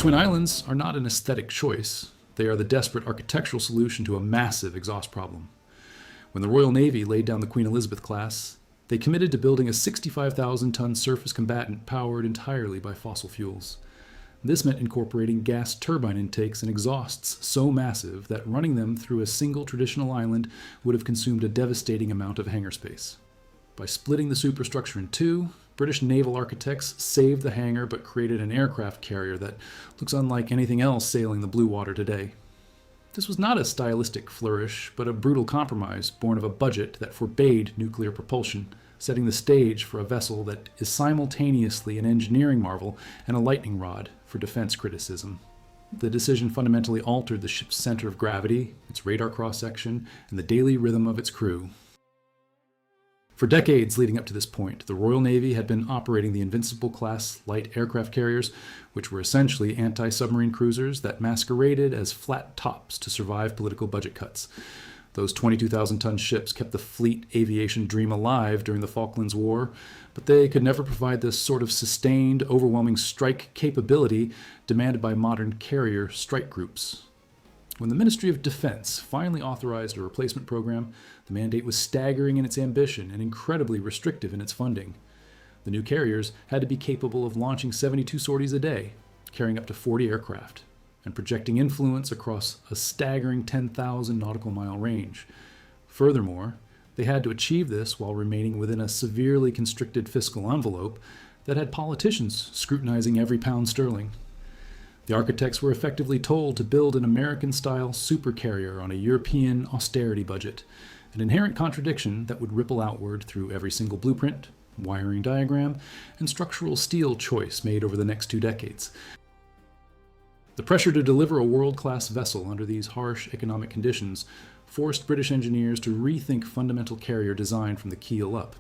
Twin islands are not an aesthetic choice. They are the desperate architectural solution to a massive exhaust problem. When the Royal Navy laid down the Queen Elizabeth class, they committed to building a 65,000-ton surface combatant powered entirely by fossil fuels. This meant incorporating gas turbine intakes and exhausts so massive that running them through a single traditional island would have consumed a devastating amount of hangar space. By splitting the superstructure in two, British naval architects saved the hangar but created an aircraft carrier that looks unlike anything else sailing the blue water today. This was not a stylistic flourish, but a brutal compromise born of a budget that forbade nuclear propulsion, setting the stage for a vessel that is simultaneously an engineering marvel and a lightning rod for defense criticism. The decision fundamentally altered the ship's center of gravity, its radar cross-section, and the daily rhythm of its crew. For decades leading up to this point, the Royal Navy had been operating the Invincible-class light aircraft carriers, which were essentially anti-submarine cruisers that masqueraded as flat tops to survive political budget cuts. Those 22,000-ton ships kept the fleet aviation dream alive during the Falklands War, but they could never provide the sort of sustained, overwhelming strike capability demanded by modern carrier strike groups. When the Ministry of Defense finally authorized a replacement program, the mandate was staggering in its ambition and incredibly restrictive in its funding. The new carriers had to be capable of launching 72 sorties a day, carrying up to 40 aircraft, and projecting influence across a staggering 10,000 nautical mile range. Furthermore, they had to achieve this while remaining within a severely constricted fiscal envelope that had politicians scrutinizing every pound sterling. The architects were effectively told to build an American-style supercarrier on a European austerity budget, an inherent contradiction that would ripple outward through every single blueprint, wiring diagram, and structural steel choice made over the next 2 decades. The pressure to deliver a world-class vessel under these harsh economic conditions forced British engineers to rethink fundamental carrier design from the keel up.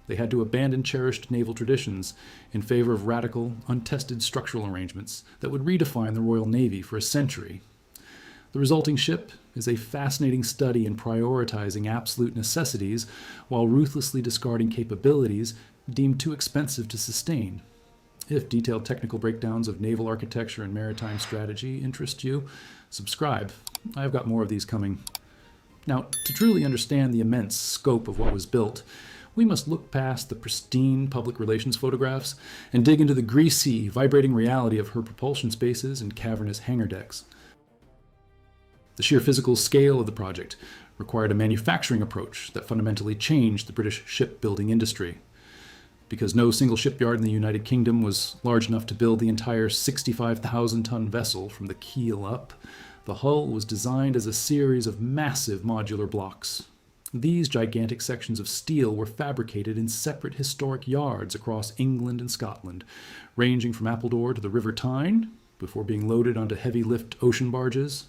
They had to abandon cherished naval traditions in favor of radical, untested structural arrangements that would redefine the Royal Navy for a century. The resulting ship is a fascinating study in prioritizing absolute necessities while ruthlessly discarding capabilities deemed too expensive to sustain. If detailed technical breakdowns of naval architecture and maritime strategy interest you, subscribe. I've got more of these coming. Now, to truly understand the immense scope of what was built, we must look past the pristine public relations photographs and dig into the greasy, vibrating reality of her propulsion spaces and cavernous hangar decks. The sheer physical scale of the project required a manufacturing approach that fundamentally changed the British shipbuilding industry. Because no single shipyard in the United Kingdom was large enough to build the entire 65,000-ton vessel from the keel up, the hull was designed as a series of massive modular blocks. These gigantic sections of steel were fabricated in separate historic yards across England and Scotland, ranging from Appledore to the River Tyne, before being loaded onto heavy-lift ocean barges.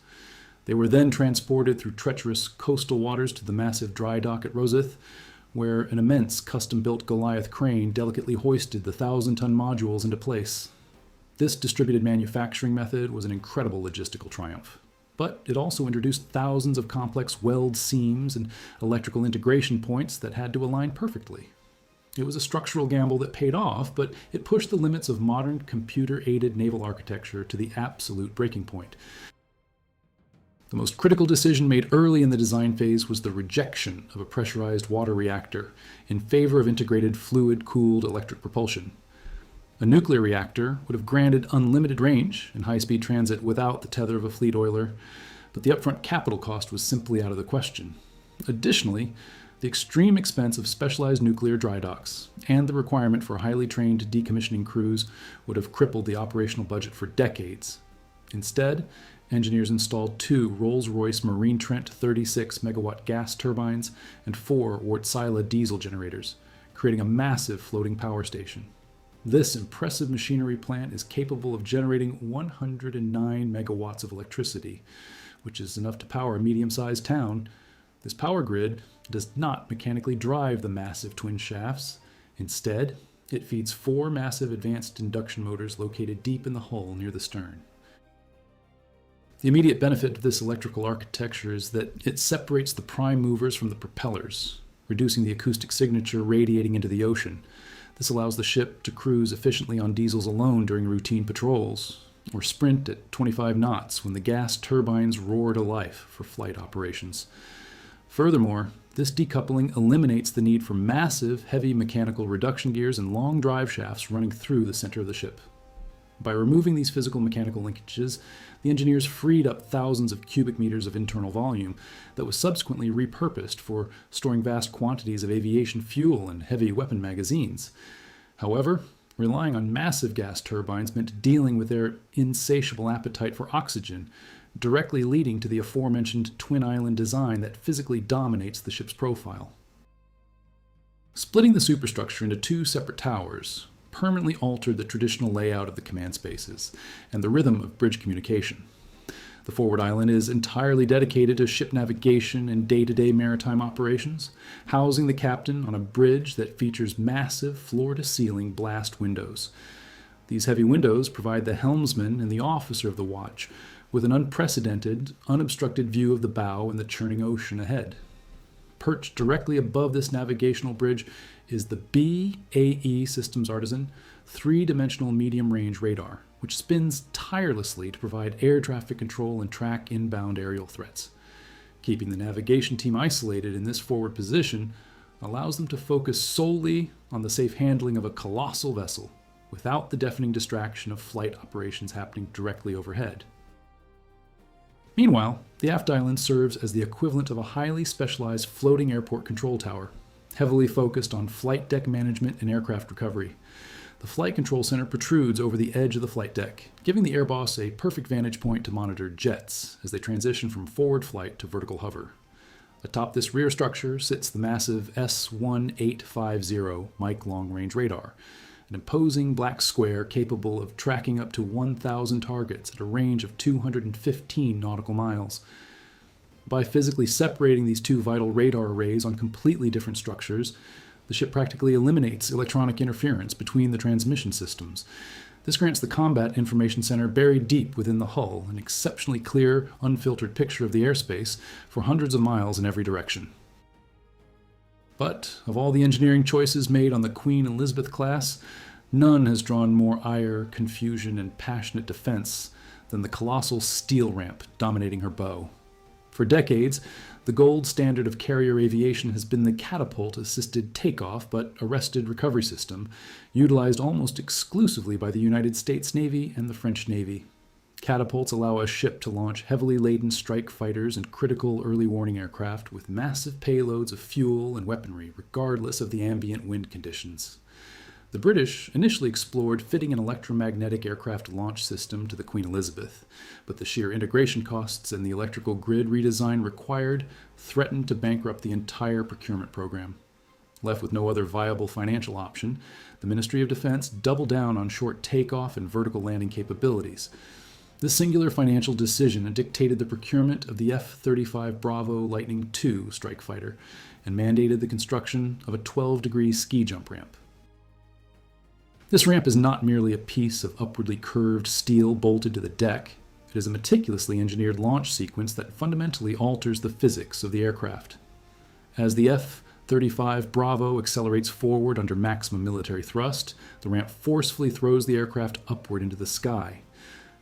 They were then transported through treacherous coastal waters to the massive dry dock at Rosyth, where an immense custom-built Goliath crane delicately hoisted the 1,000-ton modules into place. This distributed manufacturing method was an incredible logistical triumph. But it also introduced thousands of complex weld seams and electrical integration points that had to align perfectly. It was a structural gamble that paid off, but it pushed the limits of modern computer-aided naval architecture to the absolute breaking point. The most critical decision made early in the design phase was the rejection of a pressurized water reactor in favor of integrated fluid-cooled electric propulsion. A nuclear reactor would have granted unlimited range and high-speed transit without the tether of a fleet oiler, but the upfront capital cost was simply out of the question. Additionally, the extreme expense of specialized nuclear dry docks and the requirement for highly trained decommissioning crews would have crippled the operational budget for decades. Instead, engineers installed 2 Rolls-Royce Marine Trent 36-megawatt gas turbines and 4 Wärtsilä diesel generators, creating a massive floating power station. This impressive machinery plant is capable of generating 109 megawatts of electricity, which is enough to power a medium-sized town. This power grid does not mechanically drive the massive twin shafts. Instead, it feeds 4 massive advanced induction motors located deep in the hull near the stern. The immediate benefit of this electrical architecture is that it separates the prime movers from the propellers, reducing the acoustic signature radiating into the ocean. This allows the ship to cruise efficiently on diesels alone during routine patrols. or sprint at 25 knots when the gas turbines roar to life for flight operations. Furthermore, this decoupling eliminates the need for massive, heavy mechanical reduction gears and long drive shafts running through the center of the ship. By removing these physical mechanical linkages, the engineers freed up thousands of cubic meters of internal volume that was subsequently repurposed for storing vast quantities of aviation fuel and heavy weapon magazines. However, relying on massive gas turbines meant dealing with their insatiable appetite for oxygen, directly leading to the aforementioned twin island design that physically dominates the ship's profile. Splitting the superstructure into two separate towers permanently altered the traditional layout of the command spaces and the rhythm of bridge communication. The forward island is entirely dedicated to ship navigation and day-to-day maritime operations, housing the captain on a bridge that features massive floor-to-ceiling blast windows. These heavy windows provide the helmsman and the officer of the watch with an unprecedented, unobstructed view of the bow and the churning ocean ahead. Perched directly above this navigational bridge is the BAE Systems Artisan three-dimensional medium-range radar, which spins tirelessly to provide air traffic control and track inbound aerial threats. Keeping the navigation team isolated in this forward position allows them to focus solely on the safe handling of a colossal vessel, without the deafening distraction of flight operations happening directly overhead. Meanwhile, the aft island serves as the equivalent of a highly specialized floating airport control tower, heavily focused on flight deck management and aircraft recovery. The flight control center protrudes over the edge of the flight deck, giving the air boss a perfect vantage point to monitor jets as they transition from forward flight to vertical hover. Atop this rear structure sits the massive S-1850 Mike long-range radar, an imposing black square capable of tracking up to 1,000 targets at a range of 215 nautical miles. By physically separating these two vital radar arrays on completely different structures, the ship practically eliminates electronic interference between the transmission systems. This grants the Combat Information Center buried deep within the hull an exceptionally clear, unfiltered picture of the airspace for hundreds of miles in every direction. But of all the engineering choices made on the Queen Elizabeth class, none has drawn more ire, confusion, and passionate defense than the colossal steel ramp dominating her bow. For decades, the gold standard of carrier aviation has been the catapult-assisted takeoff but arrested recovery system, utilized almost exclusively by the United States Navy and the French Navy. Catapults allow a ship to launch heavily laden strike fighters and critical early warning aircraft with massive payloads of fuel and weaponry, regardless of the ambient wind conditions. The British initially explored fitting an electromagnetic aircraft launch system to the Queen Elizabeth, but the sheer integration costs and the electrical grid redesign required threatened to bankrupt the entire procurement program. Left with no other viable financial option, the Ministry of Defense doubled down on short takeoff and vertical landing capabilities. This singular financial decision dictated the procurement of the F-35B Lightning II strike fighter and mandated the construction of a 12-degree ski jump ramp. This ramp is not merely a piece of upwardly curved steel bolted to the deck. It is a meticulously engineered launch sequence that fundamentally alters the physics of the aircraft. As the F-35B accelerates forward under maximum military thrust, the ramp forcefully throws the aircraft upward into the sky.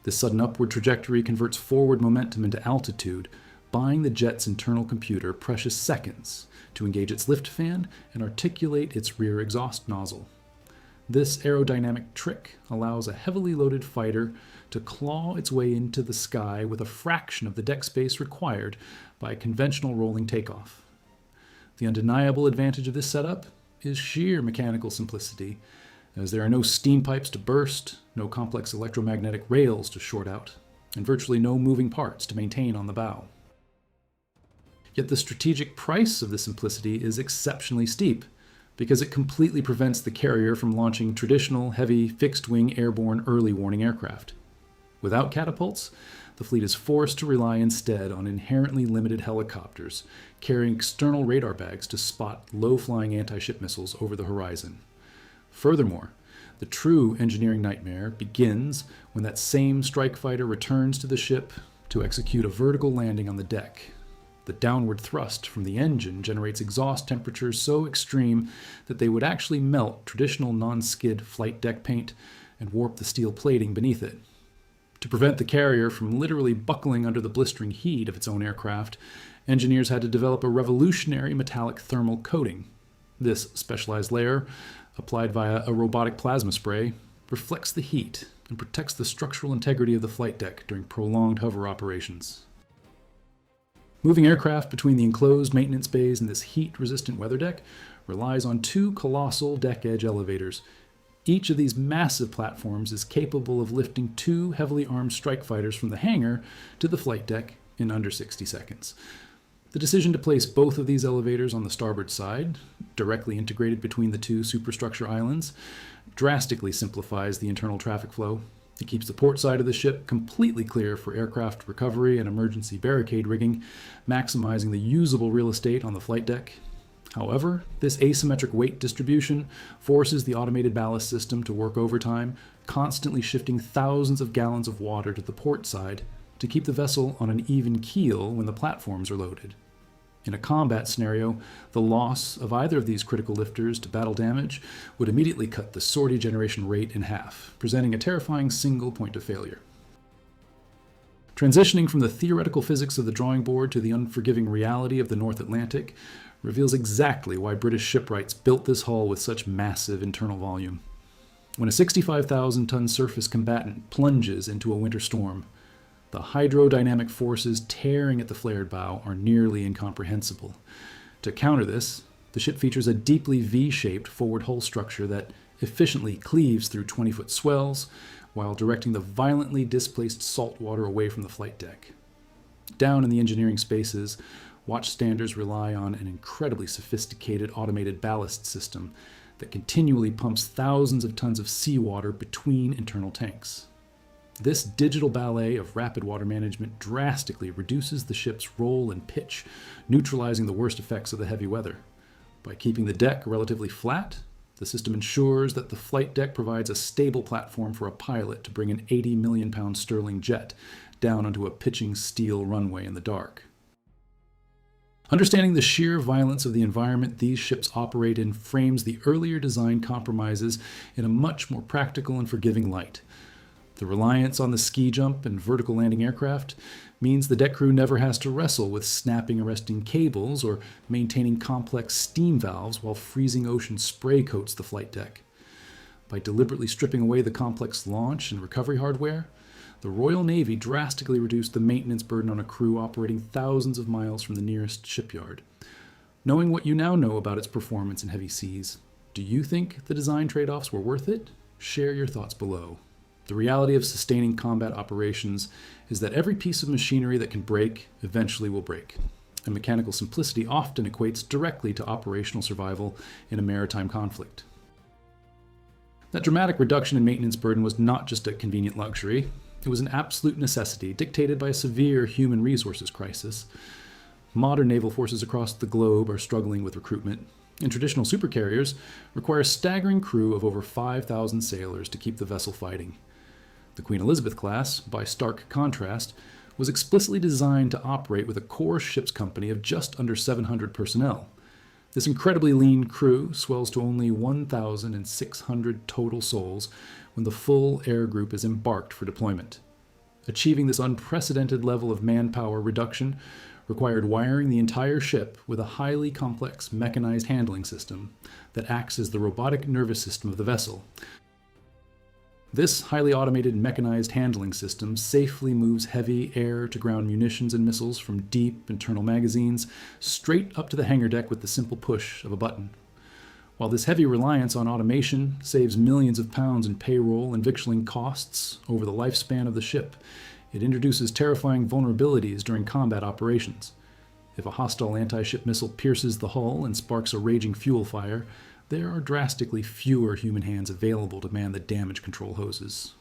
This sudden upward trajectory converts forward momentum into altitude, buying the jet's internal computer precious seconds to engage its lift fan and articulate its rear exhaust nozzle. This aerodynamic trick allows a heavily loaded fighter to claw its way into the sky with a fraction of the deck space required by a conventional rolling takeoff. The undeniable advantage of this setup is sheer mechanical simplicity, as there are no steam pipes to burst, no complex electromagnetic rails to short out, and virtually no moving parts to maintain on the bow. Yet the strategic price of this simplicity is exceptionally steep, because it completely prevents the carrier from launching traditional, heavy, fixed-wing airborne early warning aircraft. Without catapults, the fleet is forced to rely instead on inherently limited helicopters, carrying external radar bags to spot low-flying anti-ship missiles over the horizon. Furthermore, the true engineering nightmare begins when that same strike fighter returns to the ship to execute a vertical landing on the deck. The downward thrust from the engine generates exhaust temperatures so extreme that they would actually melt traditional non-skid flight deck paint and warp the steel plating beneath it. To prevent the carrier from literally buckling under the blistering heat of its own aircraft, engineers had to develop a revolutionary metallic thermal coating. This specialized layer, applied via a robotic plasma spray, reflects the heat and protects the structural integrity of the flight deck during prolonged hover operations. Moving aircraft between the enclosed maintenance bays and this heat-resistant weather deck relies on two colossal deck-edge elevators. Each of these massive platforms is capable of lifting two heavily armed strike fighters from the hangar to the flight deck in under 60 seconds. The decision to place both of these elevators on the starboard side, directly integrated between the two superstructure islands, drastically simplifies the internal traffic flow. It keeps the port side of the ship completely clear for aircraft recovery and emergency barricade rigging, maximizing the usable real estate on the flight deck. However, this asymmetric weight distribution forces the automated ballast system to work overtime, constantly shifting thousands of gallons of water to the port side to keep the vessel on an even keel when the platforms are loaded. In a combat scenario, the loss of either of these critical lifters to battle damage would immediately cut the sortie generation rate in half, presenting a terrifying single point of failure. Transitioning from the theoretical physics of the drawing board to the unforgiving reality of the North Atlantic reveals exactly why British shipwrights built this hull with such massive internal volume. When a 65,000-ton surface combatant plunges into a winter storm, the hydrodynamic forces tearing at the flared bow are nearly incomprehensible. To counter this, the ship features a deeply V-shaped forward hull structure that efficiently cleaves through 20-foot swells while directing the violently displaced salt water away from the flight deck. Down in the engineering spaces, watchstanders rely on an incredibly sophisticated automated ballast system that continually pumps thousands of tons of seawater between internal tanks. This digital ballet of rapid water management drastically reduces the ship's roll and pitch, neutralizing the worst effects of the heavy weather. By keeping the deck relatively flat, the system ensures that the flight deck provides a stable platform for a pilot to bring an 80 million pound sterling jet down onto a pitching steel runway in the dark. Understanding the sheer violence of the environment these ships operate in frames the earlier design compromises in a much more practical and forgiving light. The reliance on the ski jump and vertical landing aircraft means the deck crew never has to wrestle with snapping arresting cables or maintaining complex steam valves while freezing ocean spray coats the flight deck. By deliberately stripping away the complex launch and recovery hardware, the Royal Navy drastically reduced the maintenance burden on a crew operating thousands of miles from the nearest shipyard. Knowing what you now know about its performance in heavy seas, do you think the design trade-offs were worth it? Share your thoughts below. The reality of sustaining combat operations is that every piece of machinery that can break eventually will break, and mechanical simplicity often equates directly to operational survival in a maritime conflict. That dramatic reduction in maintenance burden was not just a convenient luxury, it was an absolute necessity dictated by a severe human resources crisis. Modern naval forces across the globe are struggling with recruitment, and traditional supercarriers require a staggering crew of over 5,000 sailors to keep the vessel fighting. The Queen Elizabeth class, by stark contrast, was explicitly designed to operate with a core ship's company of just under 700 personnel. This incredibly lean crew swells to only 1,600 total souls when the full air group is embarked for deployment. Achieving this unprecedented level of manpower reduction required wiring the entire ship with a highly complex mechanized handling system that acts as the robotic nervous system of the vessel. This highly automated mechanized handling system safely moves heavy air-to-ground munitions and missiles from deep internal magazines straight up to the hangar deck with the simple push of a button. While this heavy reliance on automation saves millions of pounds in payroll and victualling costs over the lifespan of the ship, it introduces terrifying vulnerabilities during combat operations. If a hostile anti-ship missile pierces the hull and sparks a raging fuel fire, there are drastically fewer human hands available to man the damage control hoses.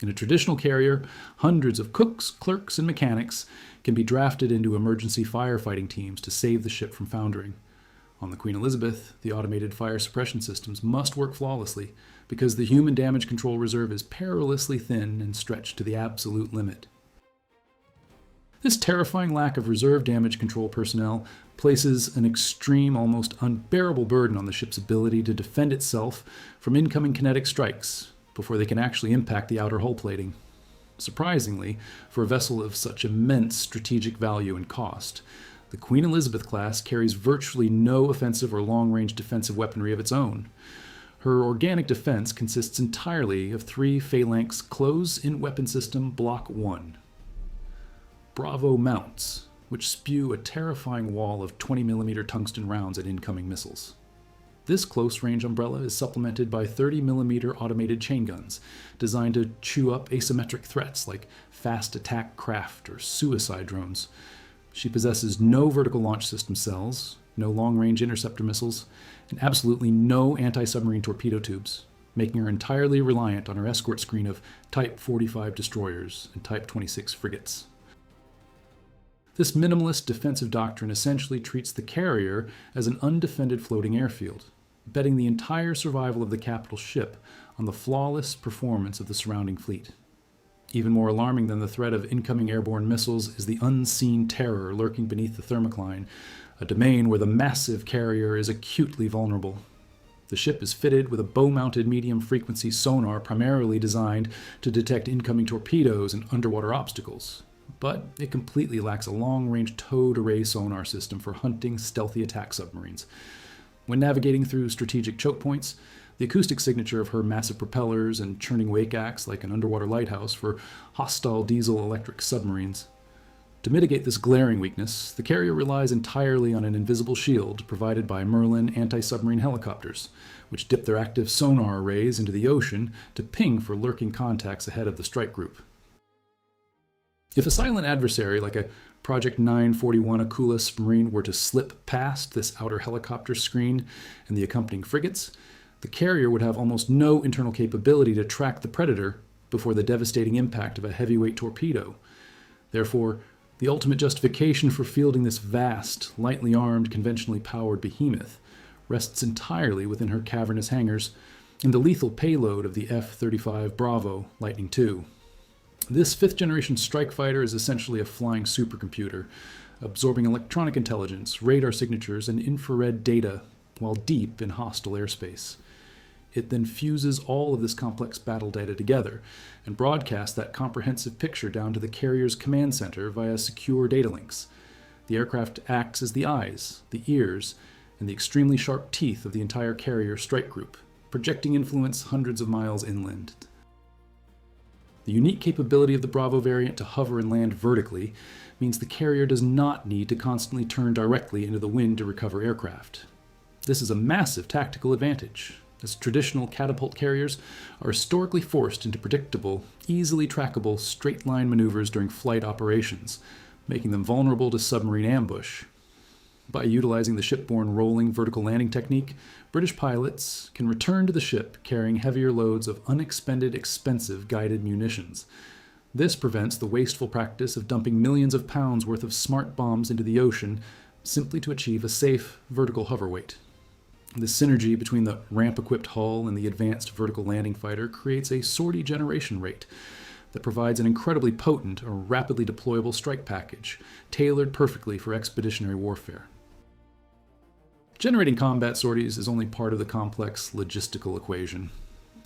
In a traditional carrier, hundreds of cooks, clerks, and mechanics can be drafted into emergency firefighting teams to save the ship from foundering. On the Queen Elizabeth, the automated fire suppression systems must work flawlessly because the human damage control reserve is perilously thin and stretched to the absolute limit. This terrifying lack of reserve damage control personnel places an extreme, almost unbearable burden on the ship's ability to defend itself from incoming kinetic strikes before they can actually impact the outer hull plating. Surprisingly, for a vessel of such immense strategic value and cost, the Queen Elizabeth class carries virtually no offensive or long-range defensive weaponry of its own. Her organic defense consists entirely of 3 Phalanx Close-in Weapon System Block 1. Bravo mounts, which spew a terrifying wall of 20mm tungsten rounds at incoming missiles. This close-range umbrella is supplemented by 30mm automated chain guns, designed to chew up asymmetric threats like fast attack craft or suicide drones. She possesses no vertical launch system cells, no long-range interceptor missiles, and absolutely no anti-submarine torpedo tubes, making her entirely reliant on her escort screen of Type 45 destroyers and Type 26 frigates. This minimalist defensive doctrine essentially treats the carrier as an undefended floating airfield, betting the entire survival of the capital ship on the flawless performance of the surrounding fleet. Even more alarming than the threat of incoming airborne missiles is the unseen terror lurking beneath the thermocline, a domain where the massive carrier is acutely vulnerable. The ship is fitted with a bow-mounted medium-frequency sonar primarily designed to detect incoming torpedoes and underwater obstacles, but it completely lacks a long-range towed array sonar system for hunting stealthy attack submarines. When navigating through strategic choke points, the acoustic signature of her massive propellers and churning wake acts like an underwater lighthouse for hostile diesel-electric submarines. To mitigate this glaring weakness, the carrier relies entirely on an invisible shield provided by Merlin anti-submarine helicopters, which dip their active sonar arrays into the ocean to ping for lurking contacts ahead of the strike group. If a silent adversary like a Project 941 Akula submarine were to slip past this outer helicopter screen and the accompanying frigates, the carrier would have almost no internal capability to track the predator before the devastating impact of a heavyweight torpedo. Therefore, the ultimate justification for fielding this vast, lightly armed, conventionally powered behemoth rests entirely within her cavernous hangars and the lethal payload of the F-35B Lightning II. This 5th-generation strike fighter is essentially a flying supercomputer, absorbing electronic intelligence, radar signatures, and infrared data while deep in hostile airspace. It then fuses all of this complex battle data together and broadcasts that comprehensive picture down to the carrier's command center via secure data links. The aircraft acts as the eyes, the ears, and the extremely sharp teeth of the entire carrier strike group, projecting influence hundreds of miles inland. The unique capability of the Bravo variant to hover and land vertically means the carrier does not need to constantly turn directly into the wind to recover aircraft. This is a massive tactical advantage, as traditional catapult carriers are historically forced into predictable, easily trackable straight-line maneuvers during flight operations, making them vulnerable to submarine ambush. By utilizing the shipborne rolling vertical landing technique, British pilots can return to the ship carrying heavier loads of unexpended, expensive guided munitions. This prevents the wasteful practice of dumping millions of pounds worth of smart bombs into the ocean simply to achieve a safe vertical hover weight. The synergy between the ramp-equipped hull and the advanced vertical landing fighter creates a sortie generation rate that provides an incredibly potent or rapidly deployable strike package, tailored perfectly for expeditionary warfare. Generating combat sorties is only part of the complex logistical equation,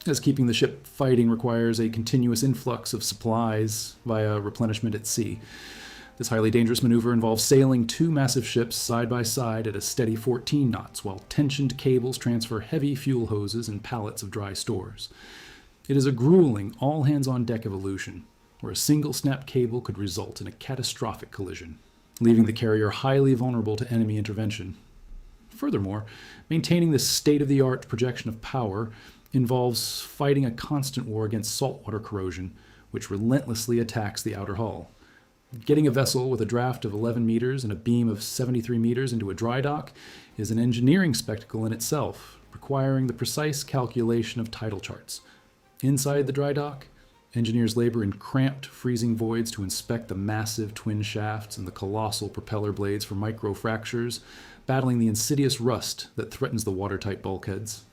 as keeping the ship fighting requires a continuous influx of supplies via replenishment at sea. This highly dangerous maneuver involves sailing 2 massive ships side by side at a steady 14 knots, while tensioned cables transfer heavy fuel hoses and pallets of dry stores. It is a grueling, all-hands-on-deck evolution, where a single snapped cable could result in a catastrophic collision, leaving the carrier highly vulnerable to enemy intervention. Furthermore, maintaining this state-of-the-art projection of power involves fighting a constant war against saltwater corrosion, which relentlessly attacks the outer hull. Getting a vessel with a draft of 11 meters and a beam of 73 meters into a dry dock is an engineering spectacle in itself, requiring the precise calculation of tidal charts. Inside the dry dock, engineers labor in cramped, freezing voids to inspect the massive twin shafts and the colossal propeller blades for micro-fractures, battling the insidious rust that threatens the watertight bulkheads.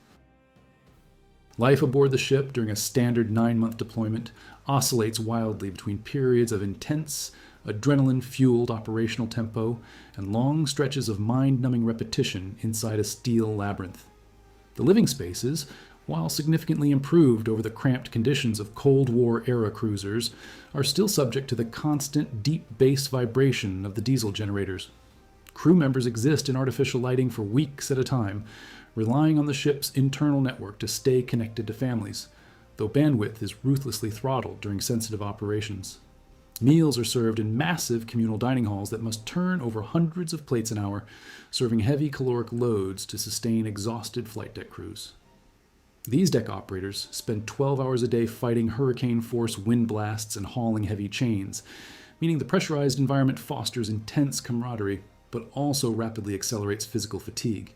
Life aboard the ship during a standard 9-month deployment oscillates wildly between periods of intense, adrenaline-fueled operational tempo and long stretches of mind-numbing repetition inside a steel labyrinth. The living spaces, while significantly improved over the cramped conditions of Cold War-era cruisers, are still subject to the constant deep bass vibration of the diesel generators. Crew members exist in artificial lighting for weeks at a time, relying on the ship's internal network to stay connected to families, though bandwidth is ruthlessly throttled during sensitive operations. Meals are served in massive communal dining halls that must turn over hundreds of plates an hour, serving heavy caloric loads to sustain exhausted flight deck crews. These deck operators spend 12 hours a day fighting hurricane-force wind blasts and hauling heavy chains, meaning the pressurized environment fosters intense camaraderie, but also rapidly accelerates physical fatigue.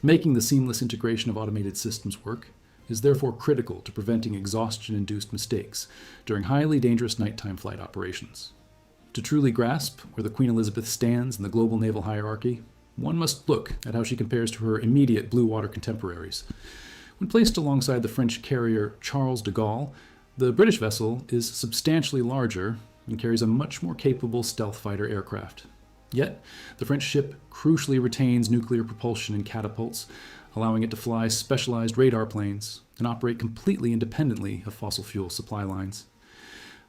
Making the seamless integration of automated systems work is therefore critical to preventing exhaustion-induced mistakes during highly dangerous nighttime flight operations. To truly grasp where the Queen Elizabeth stands in the global naval hierarchy, one must look at how she compares to her immediate blue water contemporaries. When placed alongside the French carrier Charles de Gaulle, the British vessel is substantially larger and carries a much more capable stealth fighter aircraft. Yet, the French ship crucially retains nuclear propulsion and catapults, allowing it to fly specialized radar planes and operate completely independently of fossil fuel supply lines.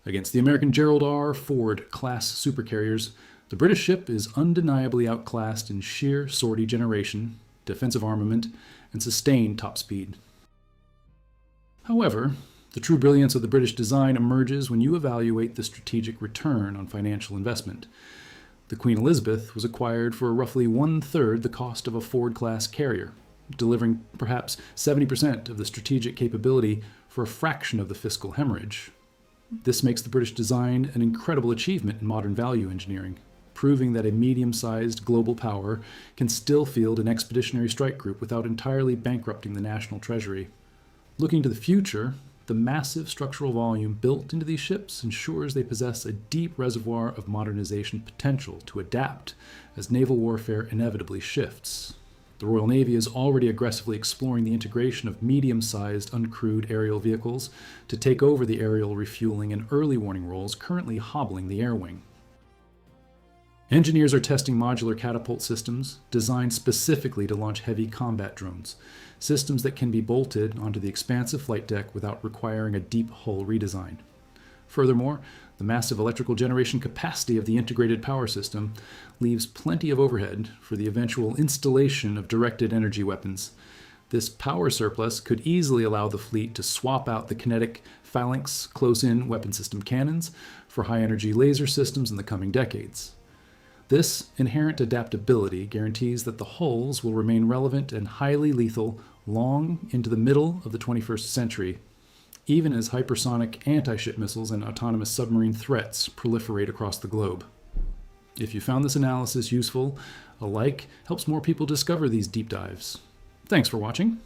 Against the American Gerald R. Ford class supercarriers, the British ship is undeniably outclassed in sheer sortie generation, defensive armament, and sustained top speed. However, the true brilliance of the British design emerges when you evaluate the strategic return on financial investment. The Queen Elizabeth was acquired for roughly one-third the cost of a Ford-class carrier, delivering perhaps 70% of the strategic capability for a fraction of the fiscal hemorrhage. This makes the British design an incredible achievement in modern value engineering, proving that a medium-sized global power can still field an expeditionary strike group without entirely bankrupting the national treasury. Looking to the future, the massive structural volume built into these ships ensures they possess a deep reservoir of modernization potential to adapt as naval warfare inevitably shifts. The Royal Navy is already aggressively exploring the integration of medium-sized uncrewed aerial vehicles to take over the aerial refueling and early warning roles currently hobbling the air wing. Engineers are testing modular catapult systems designed specifically to launch heavy combat drones, systems that can be bolted onto the expansive flight deck without requiring a deep hull redesign. Furthermore, the massive electrical generation capacity of the integrated power system leaves plenty of overhead for the eventual installation of directed energy weapons. This power surplus could easily allow the fleet to swap out the kinetic phalanx close-in weapon system cannons for high-energy laser systems in the coming decades. This inherent adaptability guarantees that the hulls will remain relevant and highly lethal long into the middle of the 21st century, even as hypersonic anti-ship missiles and autonomous submarine threats proliferate across the globe. If you found this analysis useful, a like helps more people discover these deep dives. Thanks for watching.